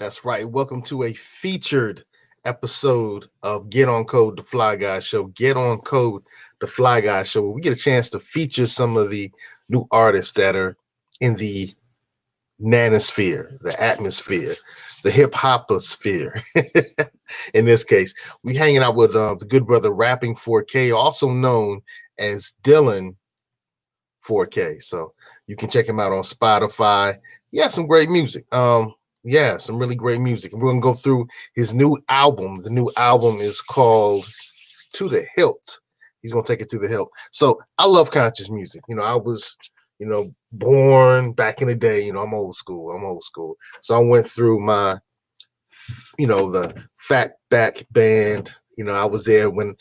That's right. Welcome to a featured episode of Get On Code, the Fly Guy Show. Get On Code, the Fly Guy Show, where we get a chance to feature some of the new artists that are in the nanosphere, the atmosphere, the hip-hoposphere. In this case, we hanging out with the good brother Rapping 4K, also known as Dylan4K. So you can check him out on Spotify. Yeah, some great music. Yeah, some really great music. And we're gonna go through his new album. The new album is called To the Hilt. He's gonna take it to the hilt. So I love conscious music. I was, born back in the day. I'm old school. So I went through my, the Fatback Band. I was there when,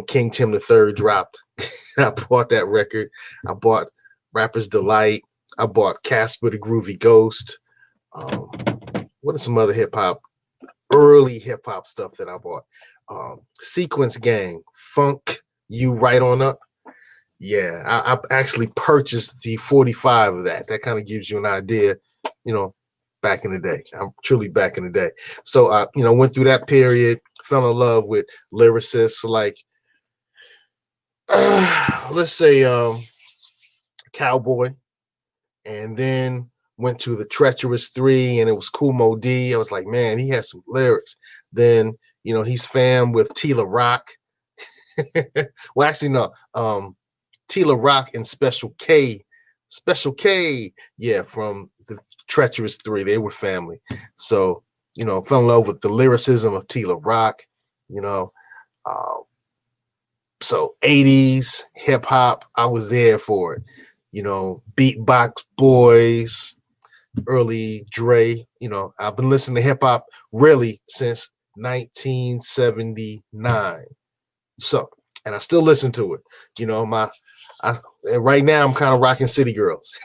King Tim III dropped. I bought that record. I bought Rapper's Delight. I bought Casper the Groovy Ghost. What are some other early hip hop stuff that I bought? Sequence Gang, Funk You Right On Up. Yeah, I actually purchased the 45 of that. That kind of gives you an idea, back in the day. I'm truly back in the day. So I, went through that period, fell in love with lyricists like, let's say, Cowboy, and then went to the Treacherous 3, and it was Kool Moe Dee. I was like, man, he has some lyrics. Then, he's fam with Tila Rock. Well, actually, no. Tila Rock and Special K. Yeah, from the Treacherous 3. They were family. So, fell in love with the lyricism of Tila Rock, so 80s hip-hop, I was there for it. Beatbox Boys, early Dre. I've been listening to hip hop really since 1979. So, and I still listen to it. Right now I'm kind of rocking City Girls.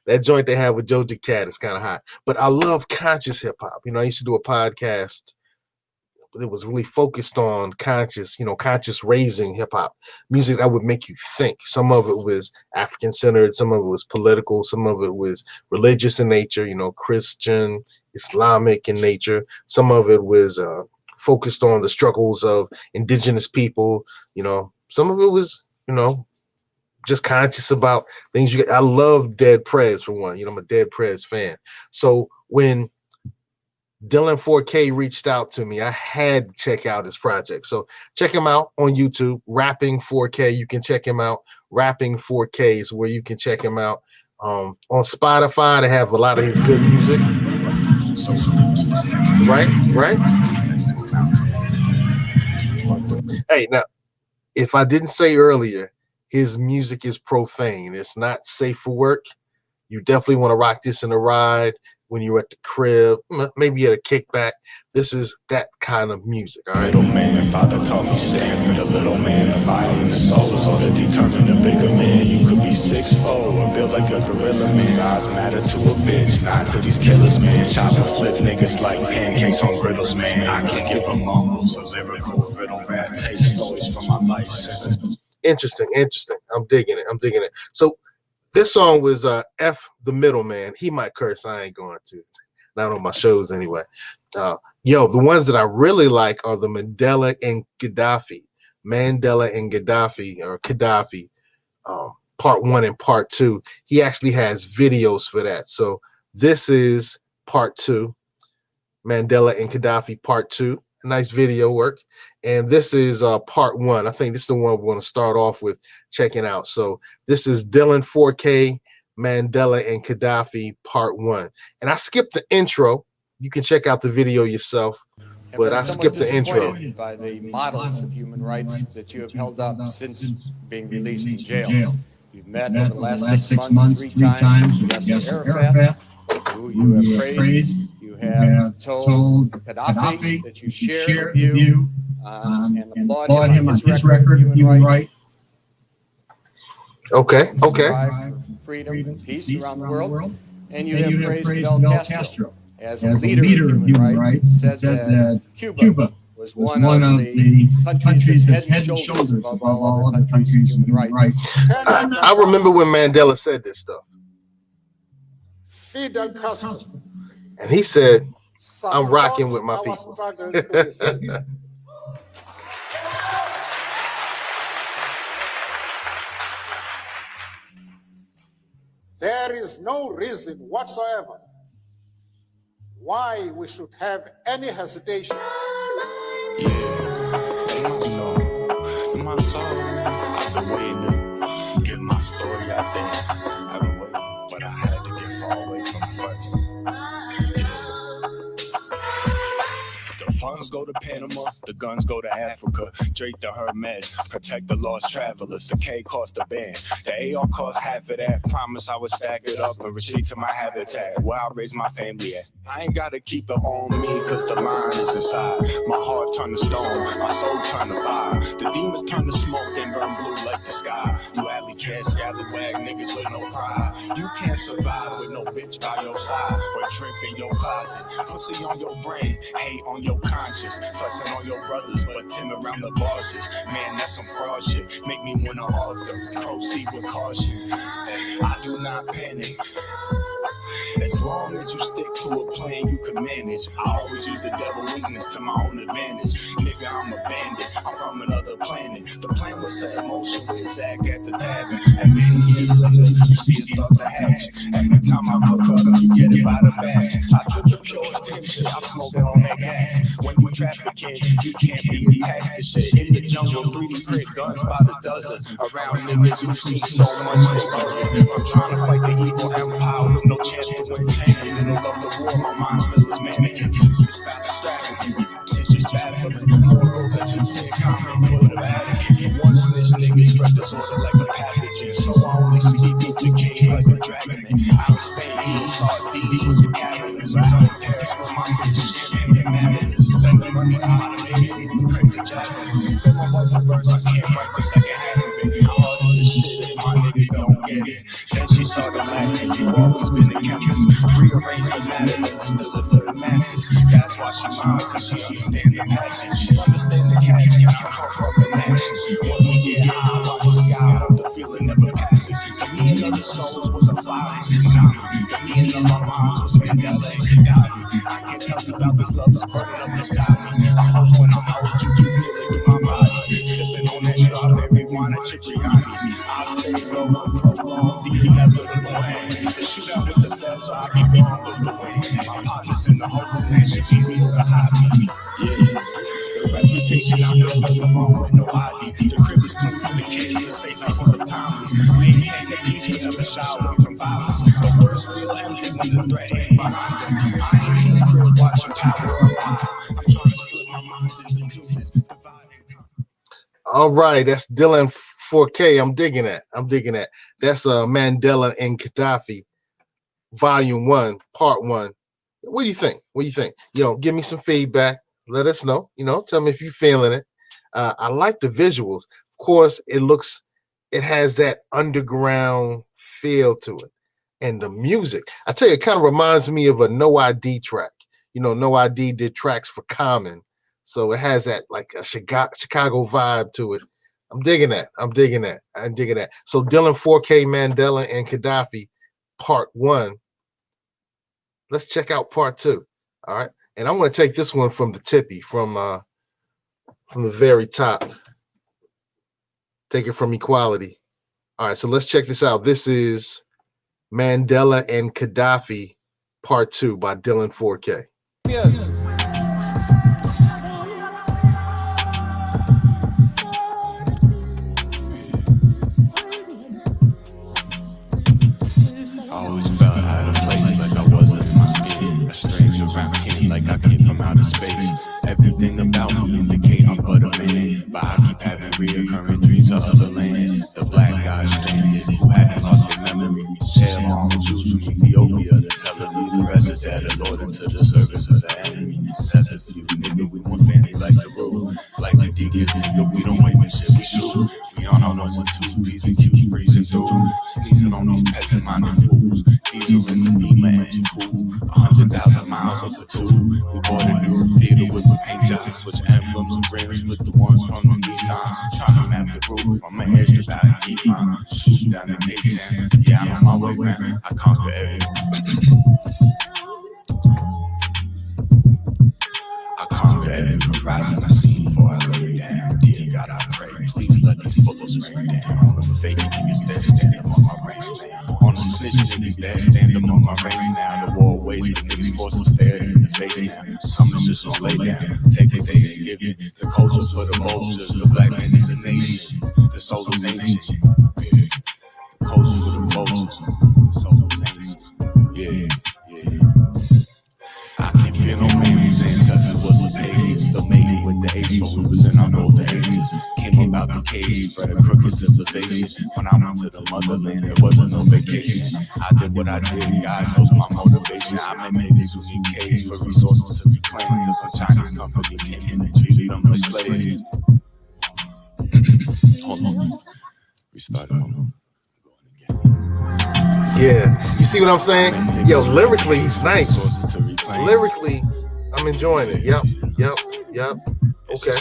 That joint they have with Doja Cat is kind of hot. But I love conscious hip hop. I used to do a podcast. It was really focused on conscious raising hip hop music that would make you think. Some of it was African centered, some of it was political, some of it was religious in nature, Christian, Islamic in nature. Some of it was focused on the struggles of indigenous people. Some of it was, just conscious about things. I love Dead Prez for one. I'm a Dead Prez fan. So when Dylan4K reached out to me, I had to check out his project. So check him out on YouTube, Rapping 4K. You can check him out. Rapping 4K is where you can check him out. On Spotify, they have a lot of his good music. Right. Hey, now, if I didn't say earlier, his music is profane. It's not safe for work. You definitely want to rock this in a ride. When you're at the crib, maybe at a kickback. This is that kind of music, all right? Little man, father taught me stand for the little man. The fire in the soul is all that determine a bigger man. You could be 6'4" or built like a gorilla, man. Size matter to a bitch, not to these killers, man. Chop and flip niggas like pancakes on griddles, man. I can't give them mumbles, a lyrical riddle rap. Take stories from my life sentence. Interesting. I'm digging it. So this song was F the Middleman. He might curse. I ain't going to. Not on my shows anyway. The ones that I really like are the Mandela and Gaddafi, or Gaddafi, part 1 and part 2. He actually has videos for that. So this is part 2, Mandela and Gaddafi part 2. Nice video work. And this is part 1. I think this is the one we're going to start off with checking out. So this is Dylan4K, Mandela and Gaddafi part 1. And I skipped the intro. You can check out the video yourself, but I skipped the intro. By the models of human rights that you have held up since being released from jail. You've met over the last 6 months 3 times with Yasser Arafat, who you have praised. You have told Gaddafi that you share the view and applaud him on his record of human right. Okay. Freedom and peace around the world. And you have praised Fidel Castro as a leader of human rights. Said that Cuba was one of the countries that's head and shoulders above all other countries' human rights. I remember when Mandela said this stuff. Fidel Castro And he said, I'm Support rocking with my our people. struggle to the hilt. There is no reason whatsoever why we should have any hesitation. Yeah, in my soul, I've been waiting to get my story out there. I've been waiting, but I had to get far away from first. The funds go to Panama, the guns go to Africa. Drake the Hermes, protect the lost travelers. The K cost a band, the AR cost half of that. Promise I would stack it up and retreat to my habitat, where I raise my family at. I ain't gotta keep it on me, cause the line is inside. My heart turned to stone, my soul turned to fire. The demons turn to smoke and burn blue like the sky. You alley cat, scallywag niggas with no pride. You can't survive with no bitch by your side, or drink in your closet. Pussy on your brain, hate on your conscience. Fussing on your brothers, but Tim around the bosses. Man, that's some fraud shit. Make me wanna off the proceed with caution. I do not panic. As long as you stick to a plan you can manage. I always use the devil weakness to my own advantage. Nigga, I'm a bandit, I'm from another planet. The plan was set in motion with Zach at the tavern. And many years later, you see it start to hatch. Every time I cook up, you get it by the batch. I drip the purest pimp shit, I'm smoking on that gas. When you trafficking, you can't be attached to shit. In the jungle, 3D crit guns by the dozen. Around niggas who see so much they burden. From trying to fight the evil empire with no chance to win. In the middle of the war, my mind still is mannequins. Stop distracting me, shit just bad for me. More gold that you take comment, go to Vatican. One snitch nigga spread disorder like a pathogen. So I only speak with the kings like a dragon. Out of Spain, eating sardines with the capitalists. Out in Paris with my bitch, champagne and madness. Spending money on automated with crazy javelins. Then my wife a verse, I can't write the second half of it. How hard is this shit if my niggas don't get it? Then she started laughing, you always been a chemist. Rearrange the matter, but still it for the masses. That's why she mine, cause she understand the passion. She understand the cash, can I come from the action? When we get high, watch the sky, hope the feeling never passes. The meaning of the souls was a fire tsunami. The meaning of my minds was Mandela and Gaddafi. I can tell you about this love is burning up inside me. I hope when I hold you, you feel it in my body. Sipping on that strawberry wine at Cipriani's. I stay low and prolong the inevitable end. The shootout with the feds, so I be gone with the wind. My partners in the whole that should be real to hobby. Yeah, the reputation I built on the wrong with no ID. The crib is clean for the kids, the safe and full of timeless. Maintain the peace, we never shy away from violence. The words feel empty when the threat ain't behind them. I ain't in the crib watching power on high. I'm trying to split my mind into pieces, divide and conquer. All right, that's Dylan4K. I'm digging that. That's Mandela and Gaddafi, Volume 1, Part 1. What do you think? Give me some feedback. Let us know. Tell me if you're feeling it. I like the visuals. Of course, it has that underground feel to it. And the music, I tell you, it kind of reminds me of a No ID track. No ID did tracks for Common. So it has that like a Chicago vibe to it. I'm digging that. So Dylan4K, Mandela, and Gaddafi, Part 1. Let's check out Part 2. All right. And I'm going to take this one from the tippy, from the very top. Take it from Equality. All right. So let's check this out. This is Mandela and Gaddafi, Part 2 by Dylan4K. Yes. I always felt out of place, like I wasn't in my skin. A stranger around kin, like I came from outer space. Everything about me indicate I'm but a man, but I keep having reoccurring dreams of other lands. The black guy stranded, who hadn't lost their memory. Share long Jews from Ethiopia to Tel Aviv. The rest is dead and Lord into the service of the enemy. Says a few, nigga, we want family like the rule. Like the deacons, nigga, we don't wait for shit, we shoot. We on our ones and twos, P's and Q's, breezing through. Sneezing on these peasant-minded fools. Diesel in the Beamer engine cool. 100,000 miles off the two. We bought a new theater with the paint jobs. Switch emblems and rims with the ones from the Nissans. Trying to map the roof from an airstrip out and keep mine. Shooting down in Cape Town. Yeah, I'm on my way round. I conquer everyone. eyes and I see before I lay down. Dear God, I pray, please let these bullets rain down. On the fake niggas that stand among my ranks now. On the snitch niggas that stand among my ranks now. The war waits, but niggas forced to stare in the face now. Some decisions lay down, take what they is given. The culture's for the vultures, the black man is a nation. The soul is ancient. Yeah. The culture's for the vultures, the soul is ancient. Yeah, yeah. I can feel no man whose ancestors was a pagan. Still mating with the apes when we was in our golden ages. Came about the cave, spread a crooked civilization. When I went to the motherland, there wasn't no vacation. I did what I did, God knows my motivation. I met niggas who need caves for resources to reclaim. Cause a Chinese company came in and treated them like slaves. Hold on. We started on. Yeah, you see what I'm saying? Yo, lyrically, he's nice. Lyrically, I'm enjoying it. Yep. Okay.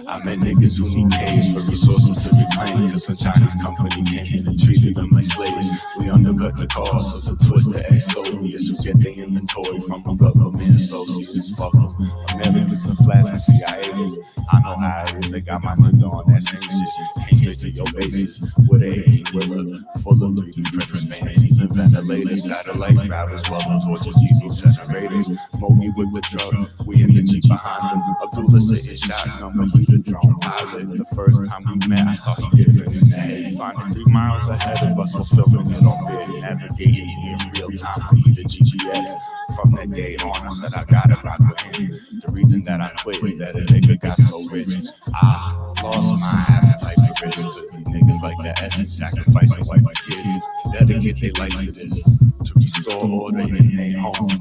I met niggas who need caves for resources to reclaim. Cause a Chinese company came in and treated them like slaves. We undercut the cost of the twist the ex-Soviets who get their inventory from a government associates. Fuck them. Americans and flats and CIAs. I know how it is. They got my nigga on that same shit. Came straight to your bases with an 18-wheeler full of 3D printers, fans, even ventilators, satellite routers, welding torches, diesel generators. Mogi with the truck, we in the Jeep behind him. Abdullah said his shotgun, but he the drone pilot. The first time we met, I saw he different in the head. Finding 3 miles ahead of us, was filming it on vid, navigating in real time. He the GPS. From that day on, I said I gotta rock with him. The reason that I quit is that a nigga got so rich. I lost my appetite for risk. Cause these niggas like the essence, sacrificing wife and kids to dedicate their life to this, to restore order in their home,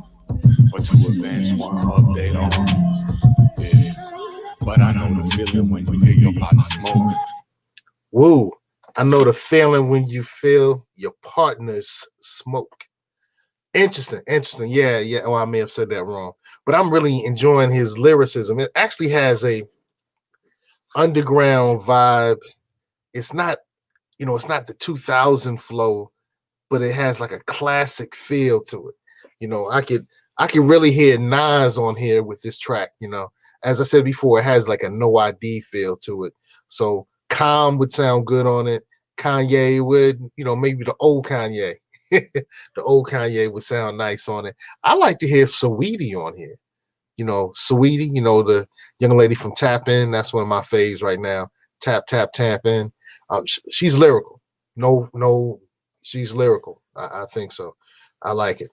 or to avenge one of their own. Yeah. But I know the feeling when you hear your partner smoke. Woo. I know the feeling when you feel your partner's smoke. Interesting. Yeah. Oh, I may have said that wrong. But I'm really enjoying his lyricism. It actually has a underground vibe. It's not, it's not the 2000 flow, but it has like a classic feel to it. I could really hear Nas on here with this track. As I said before, it has like a no ID feel to it. So Calm would sound good on it. Kanye would, maybe the old Kanye. The old Kanye would sound nice on it. I like to hear Saweetie on here. Saweetie, the young lady from Tap In. That's one of my faves right now. Tap In. She's lyrical. No, she's lyrical. I think so. I like it.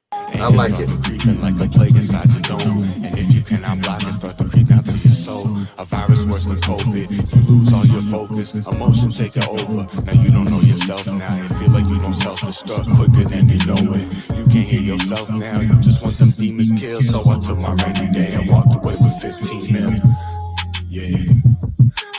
Creeping like a plague inside your dome. And if you cannot block it, start to creep down to your soul. A virus worse than COVID. You lose all your focus. Emotion take it over. Now you don't know yourself now. You feel like you don't self-destruct quicker than you know it. You can't hear yourself now. You just want them demons killed. So I took my rainy day and walked away with 15 mil. Yeah.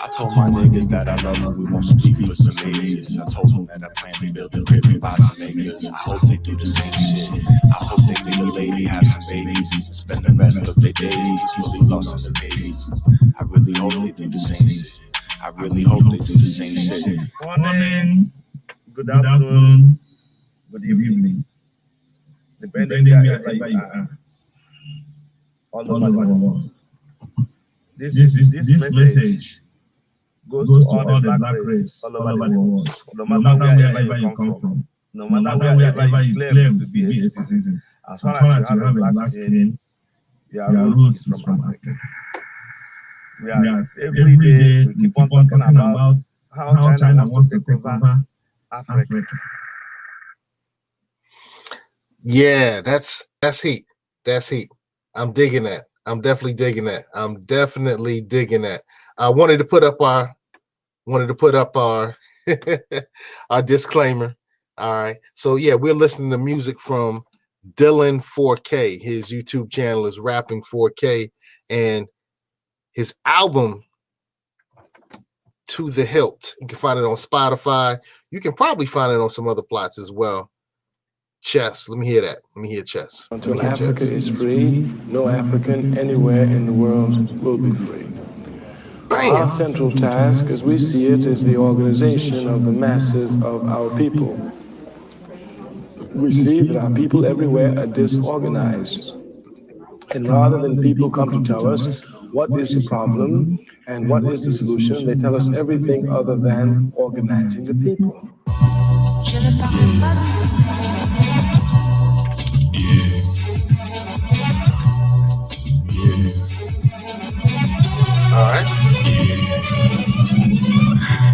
I told my niggas that I love them, we won't speak for some ages. I told them that I plan to build a crib and buy some acres. I hope they do the same shit. I hope they meet a lady, have some babies, and spend the rest of their days peacefully lost in the pages. I really hope they do the same shit. I really hope they do the same shit. Morning, good afternoon, good evening. Depending wherever you are, all over the world. This message goes to all the black race all over the world. No matter wherever you come from, no matter wherever you claim to be a citizen, as far as you have a black skin, your roots is from Africa. Every day we keep on talking about how China wants to take over Africa. Yeah, that's heat. That's heat. I'm digging that. I'm definitely digging that. I wanted to put up our our disclaimer. All right. So yeah, we're listening to music from Dylan4K. His YouTube channel is Rapping 4K, and his album To the Hilt. You can find it on Spotify. You can probably find it on some other plots as well. Chess. Let me hear that. Let me hear Chess. Until Africa is free, no African anywhere in the world will be free. Our central task, as we see it, is the organization of the masses of our people. We see that our people everywhere are disorganized. And rather than people come to tell us what is the problem and what is the solution, they tell us everything other than organizing the people. Je ne parle pas du tout. All right.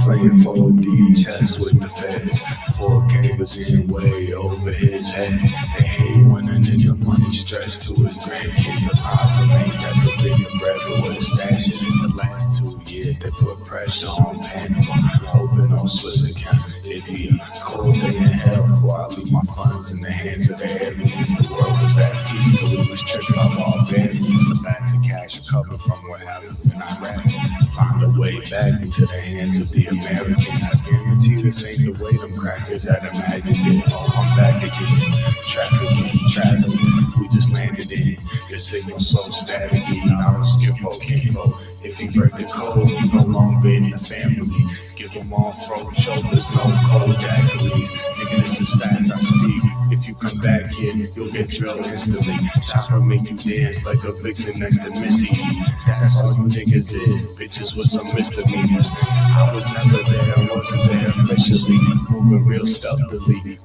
Playing 4D chess with the feds. 4K was in way over his head. They hate when a nigga money stretched to his grandkids. The problem ain't never been the bread, but what is stashing in the last 2 years. They put pressure on Panama, hoping on Swiss accounts. It'd be a cold day in hell before I leave my funds in the hands of the aliens. The world was at peace till we was tricked by barbarians. The bags of cash are covered from warehouses in Iraq. Find a way back into the hands of the Americans. I guarantee this ain't the way them crackers had imagined it. Oh, I'm back again. Trafficking, traveling, we just landed in. Your signal so staticky, I don't skip for kinfolk. If you break the code, you no longer in the family. Give them all frozen shoulders, no cold daiquiris. Nigga, this is fast, I speak. If you come back here, you'll get drilled instantly. Chopper make you dance like a vixen next to Missy. That's all you niggas is, bitches with some misdemeanors. I was never there, wasn't there officially. Moving real stealthily.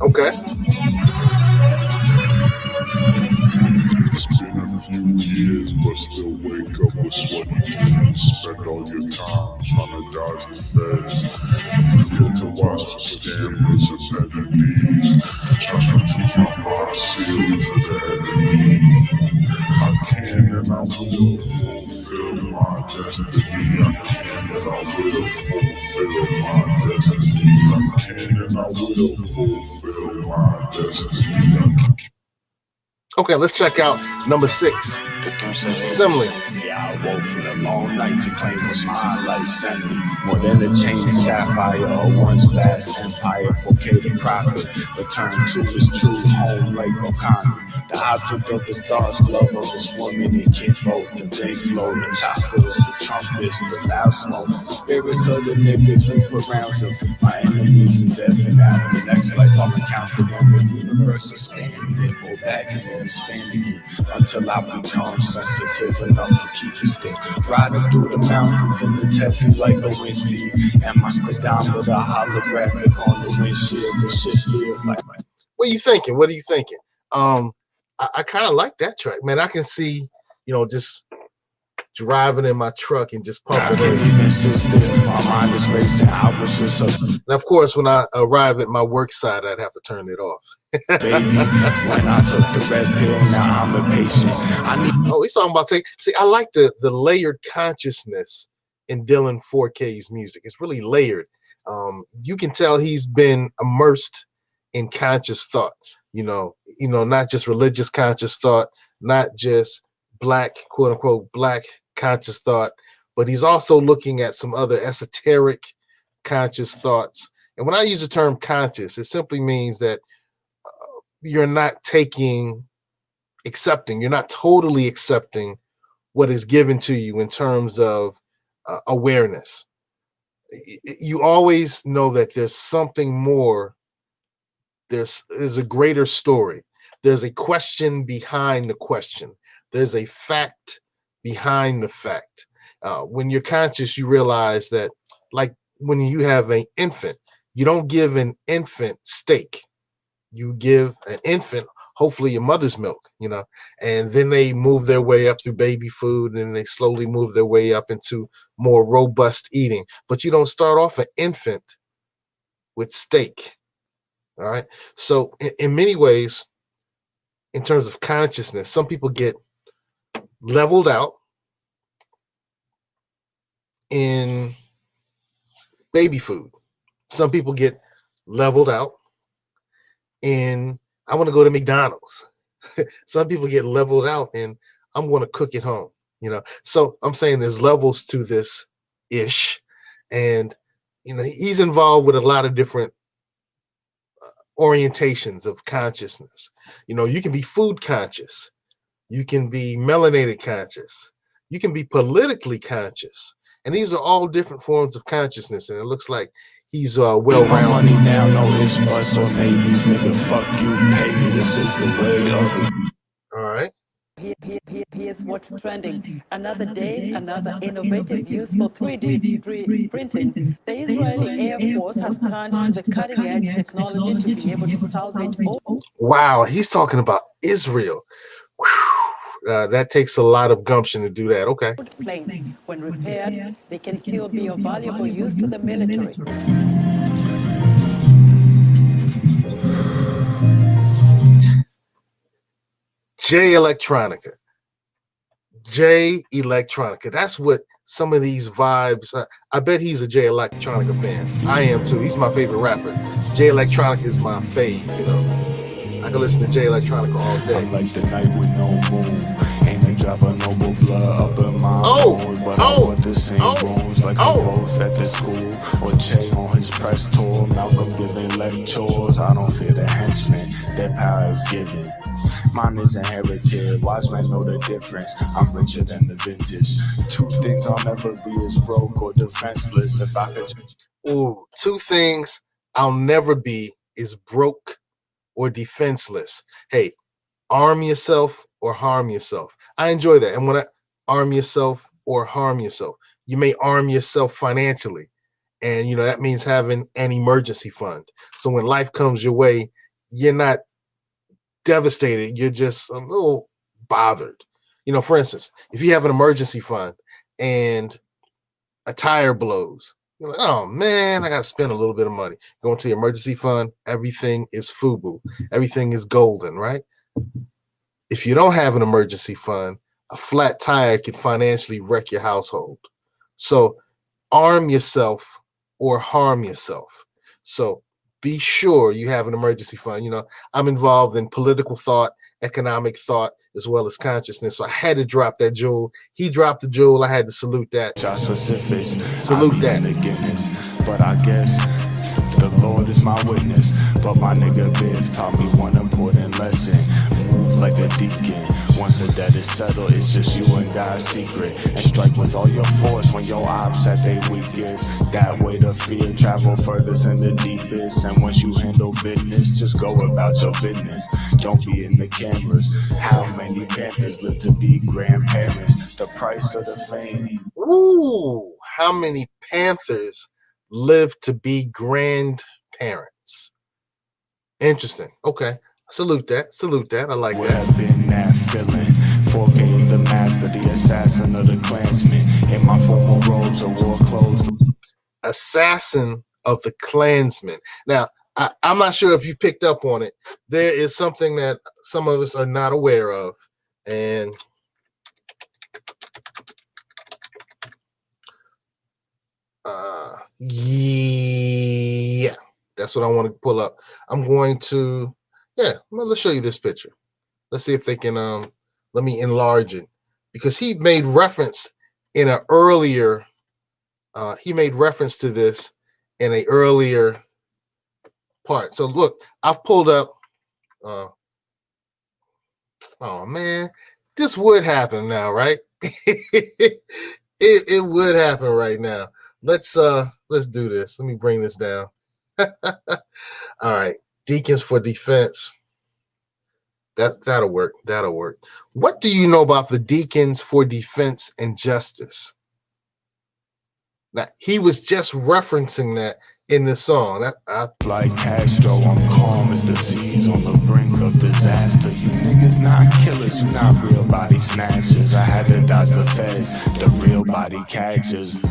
Okay. It's been a few years, but still wake up with sweaty dreams. Spend all your time trying to dodge the feds. Fear to watch for scammers and petty thieves. Trying to keep my mind sealed to the enemy. I can and I will fulfill my destiny. I can and I will fulfill my destiny. I can and I will fulfill my destiny. Okay, let's check out number 6. Simile. Yeah, I woke from the long nights and claim a smile like Sunny. More than a chain of sapphire or once vast empire. 4K the prophet, return to his true home like O'Connor. The object of his thoughts, love of his woman and kinfolk. The bass blow, the choppers, the trumpets, the loud smoke. The spirits of the niggas we put rounds of. My enemies is death and out in the next life I'm accounting them. The universe expanding, they pull back and then expand again. Until I become sensitive enough to keep it still. Riding through the mountains in the tattoo like a wind steed. And my speedometer holographic on the windshield. The shit feels like. What are you thinking? What are you thinking? I kind of like that track, man. I can see, just driving in my truck and just pumping it. My mind is racing. I was just and of course, when I arrive at my work site, I'd have to turn it off. baby. When I took the red pill, now I'm impatient. Oh, he's talking about see, I like the layered consciousness in Dylan4K's music. It's really layered. You can tell he's been immersed in conscious thought. Not just religious conscious thought, not just black, quote unquote, black conscious thought, but he's also looking at some other esoteric conscious thoughts. And when I use the term conscious, it simply means that you're not accepting, you're not totally accepting what is given to you in terms of awareness. You always know that there's something more. There's a greater story. There's a question behind the question. There's a fact behind the fact. When you're conscious, you realize that, like when you have an infant, you don't give an infant steak. You give an infant, hopefully your mother's milk, and then they move their way up through baby food and they slowly move their way up into more robust eating. But you don't start off an infant with steak. All right. So in many ways, in terms of consciousness, some people get leveled out in baby food. Some people get leveled out in, I want to go to McDonald's. Some people get leveled out in, I'm going to cook at home. So I'm saying there's levels to this ish. And, he's involved with a lot of different orientations of consciousness. You can be food conscious. You can be melanated conscious. You can be politically conscious. And these are all different forms of consciousness. And it looks like he's well-rounded. My money now, no ifs, buts, or maybes. Nigga, fuck you, pay me. This is the way of the... All right. Here's what's trending. Another day, another innovative use for 3D printing. The Israeli Air Force has turned to the cutting-edge technology to be able to salvage old... Wow, he's talking about Israel. That takes a lot of gumption to do that. Okay. Planes, when repaired, they can still be of valuable use to the military. J Electronica. J Electronica. That's what some of these vibes. I bet he's a J Electronica fan. I am too. He's my favorite rapper. J Electronica is my fave, you know. I can listen to J Electronica all day. I'm like the night with no moon. Ain't a drop of noble blood up in my bones, but I want the same rooms like both at the school. Or Che on his press tour, Malcolm giving lectures. I don't fear the henchmen, their power is given. Mine is inherited, wise men know the difference. I'm richer than the vintage. Two things I'll never be as broke or defenseless. If I could... Ooh, two things I'll never be is broke or defenseless. Hey, arm yourself or harm yourself. I enjoy that. And when I arm yourself or harm yourself, you may arm yourself financially. And, you know, that means having an emergency fund. So when life comes your way, you're not devastated. You're just a little bothered. You know, for instance, if you have an emergency fund and a tire blows, you're like, oh man, I got to spend a little bit of money. Go into the emergency fund, everything is FUBU. Everything is golden, right? If you don't have an emergency fund, a flat tire could financially wreck your household. So arm yourself or harm yourself. So be sure you have an emergency fund. You know, I'm involved in political thought, economic thought, as well as consciousness. So I had to drop that jewel. He dropped the jewel. I had to salute that. Salute that. But I guess the Lord is my witness. But my nigga Biff taught me one important lesson. Move like a deacon. Once a debt is settled, it's just you and God's secret. And strike with all your force when your ops at their weakest. That way the fear travel furthest and the deepest. And once you handle business, just go about your business. Don't be in the cameras. How many Panthers live to be grandparents? The price of the fame. Ooh, how many Panthers live to be grandparents? Interesting. Okay. Salute that. Salute that. I like Would that. have been that feeling. 4K is the master, the assassin of the Klansman. In my formal robes or war clothes. Assassin of the Klansman. Now, I'm not sure if you picked up on it. There is something that some of us are not aware of. And yeah, that's what I want to pull up. I'm going to, let's show you this picture. Let's see if they can, let me enlarge it. Because he made reference in an earlier, he made reference to this in an earlier part. So look, I've pulled up, oh man, this would happen now, right? it would happen right now. Let's do this. Let me bring this down. All right, Deacons for Defense. That'll work. That'll work. What do you know about the Deacons for Defense and Justice? Now, he was just referencing that in the song. Like Castro, I'm calm as the seas on the brink of disaster. You niggas not killers, you not real body snatchers. I had to dodge the feds, the real body catchers.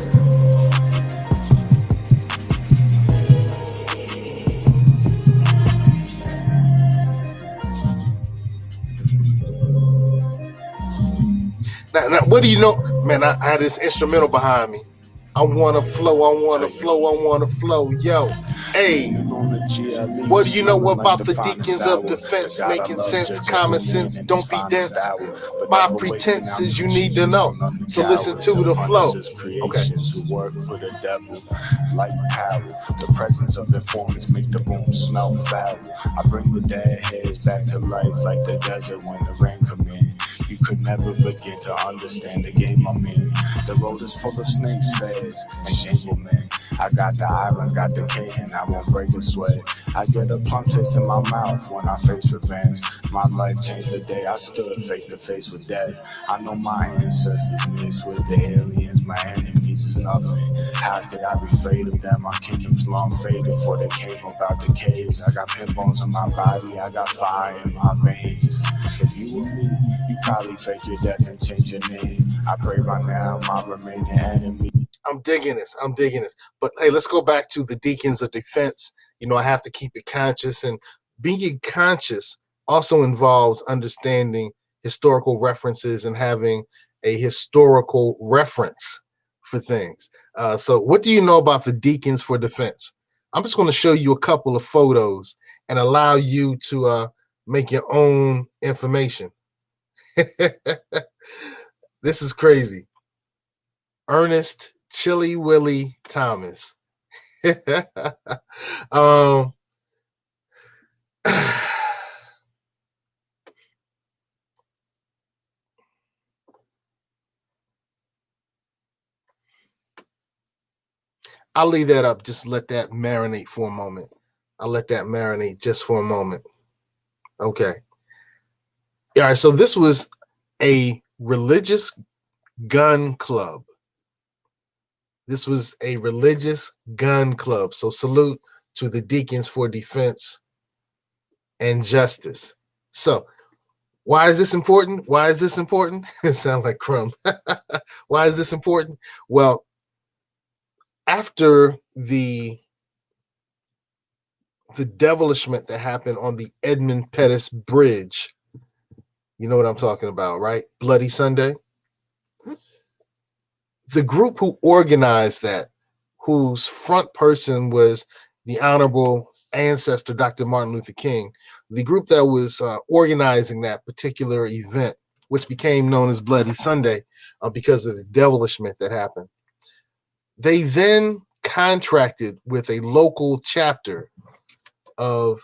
Now, what do you know? Man, I had this instrumental behind me. I want to flow, I want to flow, I want to flow. Yo, hey, what do you know about the Deacons of Defense? Making sense, common sense, don't be dense. My pretense is you need to know. So listen to the flow. Okay. Who work for the devil, like power. The presence of informants make the room smell foul. I bring the dead heads back to life like the desert when the rain come in. You could never begin to understand the game I'm in. The road is full of snakes, feds, and shameful men. I got the island, got the K, and I won't break a sweat. I get a plum taste in my mouth when I face revenge. My life changed the day I stood face to face with death. I know my ancestors mixed with the aliens. My enemies is nothing. How could I be afraid of them? My kingdom's long faded, for they came about the caves. I got pin bones in my body, I got fire in my veins. If you were me, you probably fake your death and change your name. I pray by now my remaining enemy. I'm digging this. I'm digging this. But hey, let's go back to the Deacons of Defense. You know, I have to keep it conscious, and being conscious also involves understanding historical references and having a historical reference for things. So what do you know about the Deacons for Defense? I'm just going to show you a couple of photos and allow you to make your own information. This is crazy. Ernest Chili Willie Thomas. I'll leave that up. Just let that marinate for a moment. I'll let that marinate just for a moment. Okay. All right. So this was a religious gun club. This was a religious gun club. So salute to the Deacons for Defense and Justice. So why is this important? Why is this important? It sounds like Crumb. Why is this important? Well, after the devilishment that happened on the Edmund Pettus Bridge, you know what I'm talking about, right? Bloody Sunday. The group who organized that, whose front person was the honorable ancestor, Dr. Martin Luther King, the group that was organizing that particular event, which became known as Bloody Sunday because of the devilishment that happened, they then contracted with a local chapter of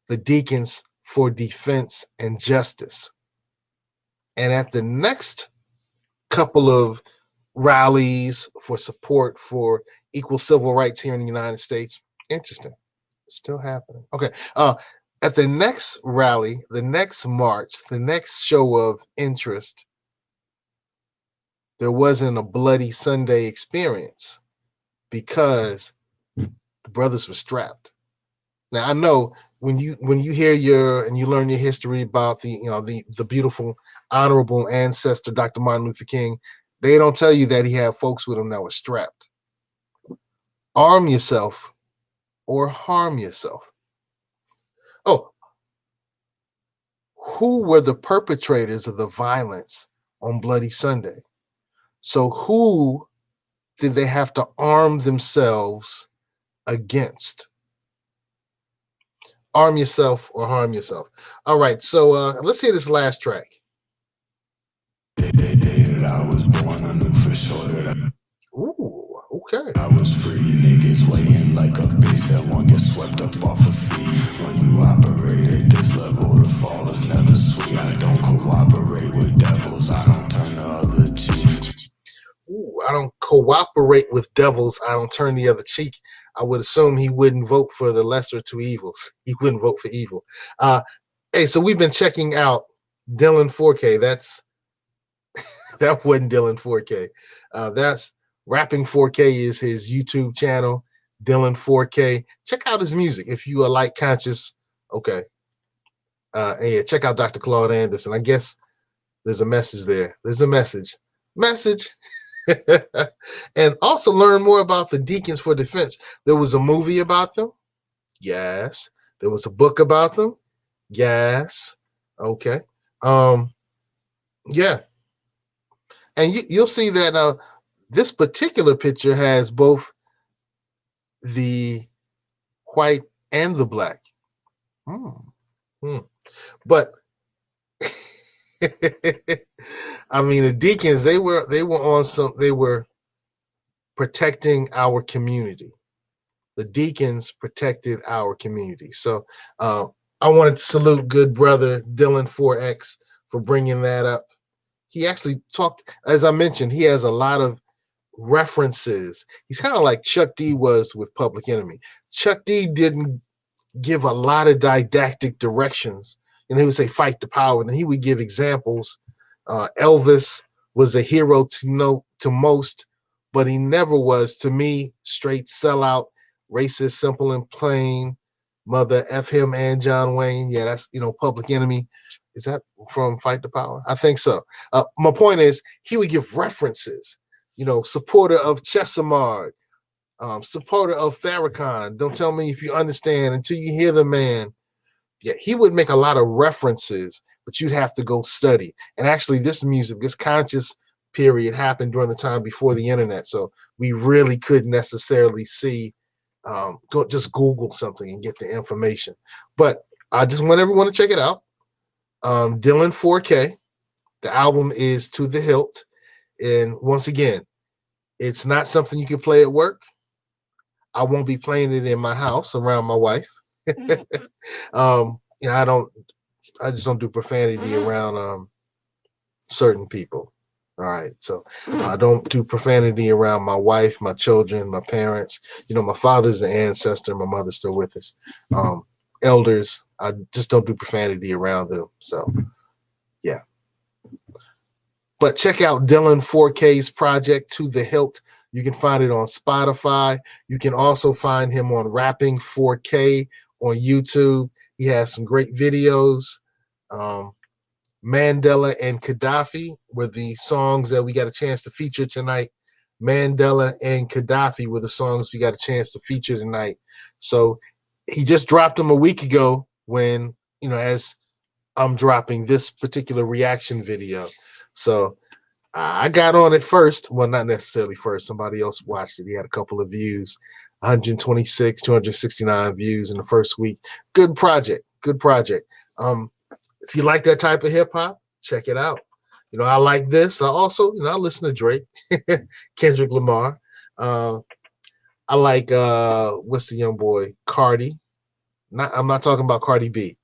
the Deacons for Defense and Justice. And at the next couple of rallies for support for equal civil rights here in the United States, interesting, still happening. Okay. At the next rally, the next march, the next show of interest, there wasn't a Bloody Sunday experience because the brothers were strapped. Now I know when you hear and you learn your history about the beautiful honorable ancestor Dr. Martin Luther King, they don't tell you that he had folks with him that were strapped. Arm yourself or harm yourself. Oh, who were the perpetrators of the violence on Bloody Sunday? So who did they have to arm themselves against? Arm yourself or harm yourself. All right, so let's hear this last track. I was born, I knew for sure that Ooh, okay. I was free. Niggas weighing like a beast that won't get swept up off a feet. When you operate at this level, the fall is never sweet. I don't cooperate with devils, I don't turn the other cheek. Ooh, I don't cooperate with devils, I don't turn the other cheek. I would assume he wouldn't vote for the lesser two evils. He wouldn't vote for evil. Hey, so we've been checking out Dylan4K. That wasn't Dylan4K. That's Rapping 4K is his YouTube channel, Dylan4K. Check out his music if you are like conscious. Okay. And yeah, check out Dr. Claude Anderson. I guess there's a message there. There's a message. And also learn more about the Deacons for Defense. There was a movie about them. Yes. There was a book about them. Yes. Okay. Yeah. And you'll see that this particular picture has both the white and the black. But I mean, the Deacons, they were on some, they were protecting our community. The Deacons protected our community. So I wanted to salute good brother Dylan4X for bringing that up. he actually talked, as I mentioned, he has a lot of references. He's kind of like Chuck D was with Public Enemy. Chuck D didn't give a lot of didactic directions. And he would say, fight the power. And then he would give examples. Elvis was a hero to most, but he never was, to me, straight sellout, racist, simple and plain, mother F him and John Wayne. Yeah, that's, Public Enemy. Is that from Fight the Power? I think so. My point is, he would give references, supporter of Chesimard, supporter of Farrakhan. Don't tell me if you understand until you hear the man. Yeah, he would make a lot of references, but you'd have to go study. And actually, this music, this conscious period happened during the time before the internet. So we really couldn't necessarily see, just Google something and get the information. But I just want everyone to check it out. Dylan4K. The album is To the Hilt. And once again, it's not something you can play at work. I won't be playing it in my house around my wife. I just don't do profanity around certain people. All right. So I don't do profanity around my wife, my children, my parents. My father's the ancestor, my mother's still with us. Elders, I just don't do profanity around them. So yeah. But check out Dylan4K's project, To the Hilt. You can find it on Spotify. You can also find him on Rapping 4K on YouTube. He has some great videos. Mandela and Gaddafi were the songs that we got a chance to feature tonight. Mandela and Gaddafi were the songs we got a chance to feature tonight. So he just dropped them a week ago when, as I'm dropping this particular reaction video. So I got on it first. Well, not necessarily first. Somebody else watched it. He had a couple of views, 126, 269 views in the first week. Good project. Good project. If you like that type of hip hop, check it out. I like this. I also, I listen to Drake, Kendrick Lamar. I like what's the young boy? Cardi. I'm not talking about Cardi B.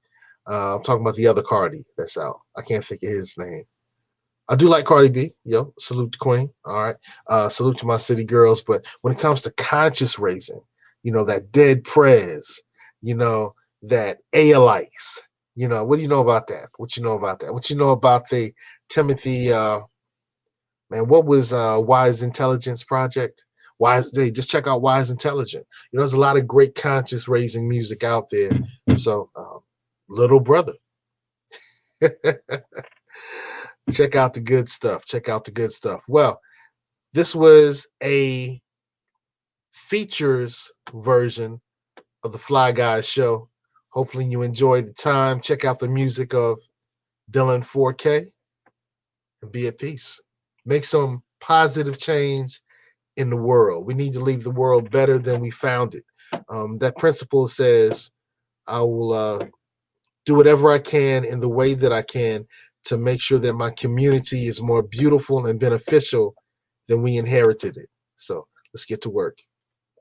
I'm talking about the other Cardi that's out. I can't think of his name. I do like Cardi B. Yo, salute the queen. All right. Salute to my city girls. But when it comes to conscious raising, that dead prez, that Aelites, what do you know about that? What you know about that? What you know about the Timothy, what was Wise Intelligence Project? Just check out Wise Intelligent. There's a lot of great conscious raising music out there. So, little brother. Check out the good stuff. Check out the good stuff. Well, this was a features version of the Fly Guys show. Hopefully you enjoyed the time. Check out the music of Dylan4K and be at peace. Make some positive change in the world. We need to leave the world better than we found it. That principle says I will do whatever I can in the way that I can to make sure that my community is more beautiful and beneficial than we inherited it. So let's get to work.